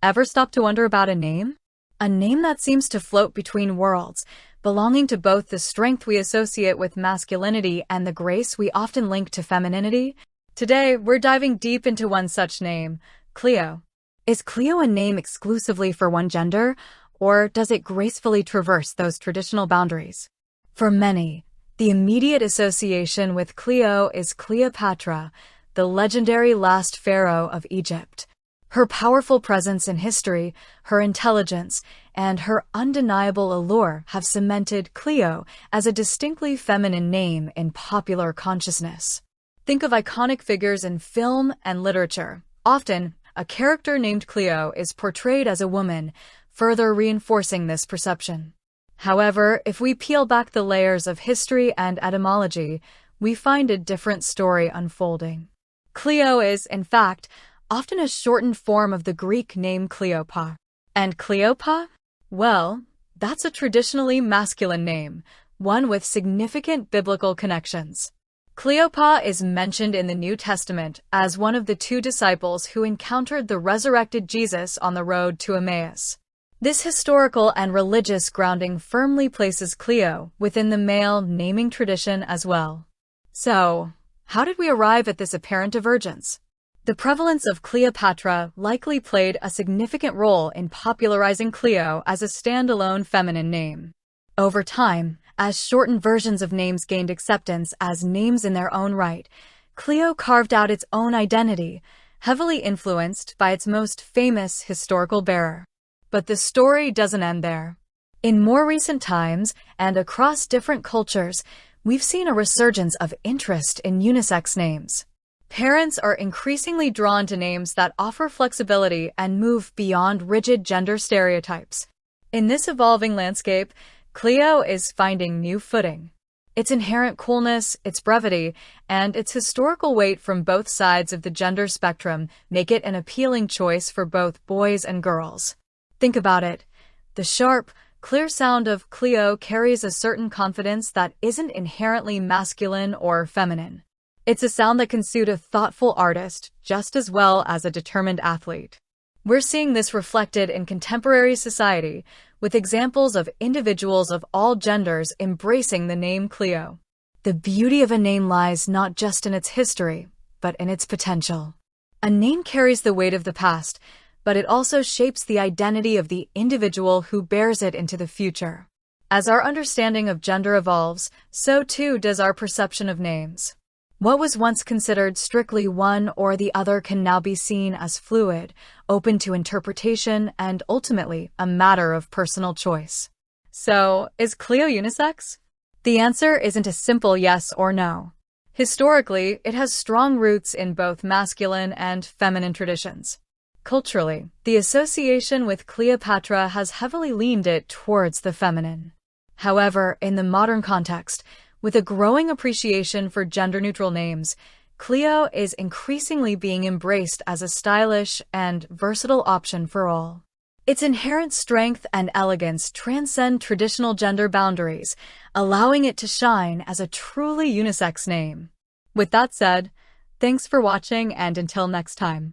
Ever stop to wonder about a name? A name that seems to float between worlds, belonging to both the strength we associate with masculinity and the grace we often link to femininity? Today, we're diving deep into one such name, Cleo. Is Cleo a name exclusively for one gender, or does it gracefully traverse those traditional boundaries? For many, the immediate association with Cleo is Cleopatra, the legendary last pharaoh of Egypt. Her powerful presence in history, her intelligence, and her undeniable allure have cemented Cleo as a distinctly feminine name in popular consciousness. Think of iconic figures in film and literature. Often, a character named Cleo is portrayed as a woman, further reinforcing this perception. However, if we peel back the layers of history and etymology, we find a different story unfolding. Cleo is, in fact, often a shortened form of the Greek name Cleopa. And Cleopa? Well, that's a traditionally masculine name, one with significant biblical connections. Cleopa is mentioned in the New Testament as one of the two disciples who encountered the resurrected Jesus on the road to Emmaus. This historical and religious grounding firmly places Cleo within the male naming tradition as well. So, how did we arrive at this apparent divergence? The prevalence of Cleopatra likely played a significant role in popularizing Cleo as a standalone feminine name. Over time, as shortened versions of names gained acceptance as names in their own right, Cleo carved out its own identity, heavily influenced by its most famous historical bearer. But the story doesn't end there. In more recent times, and across different cultures, we've seen a resurgence of interest in unisex names. Parents are increasingly drawn to names that offer flexibility and move beyond rigid gender stereotypes. In this evolving landscape, Cleo is finding new footing. Its inherent coolness, its brevity, and its historical weight from both sides of the gender spectrum make it an appealing choice for both boys and girls. Think about it. The sharp, clear sound of Cleo carries a certain confidence that isn't inherently masculine or feminine. It's a sound that can suit a thoughtful artist just as well as a determined athlete. We're seeing this reflected in contemporary society, with examples of individuals of all genders embracing the name Cleo. The beauty of a name lies not just in its history, but in its potential. A name carries the weight of the past, but it also shapes the identity of the individual who bears it into the future. As our understanding of gender evolves, so too does our perception of names. What was once considered strictly one or the other can now be seen as fluid, open to interpretation, and ultimately a matter of personal choice. So, is Cleo unisex? The answer isn't a simple yes or no. Historically, it has strong roots in both masculine and feminine traditions. Culturally, the association with Cleopatra has heavily leaned it towards the feminine. However, in the modern context, with a growing appreciation for gender-neutral names, Cleo is increasingly being embraced as a stylish and versatile option for all. Its inherent strength and elegance transcend traditional gender boundaries, allowing it to shine as a truly unisex name. With that said, thanks for watching, and until next time.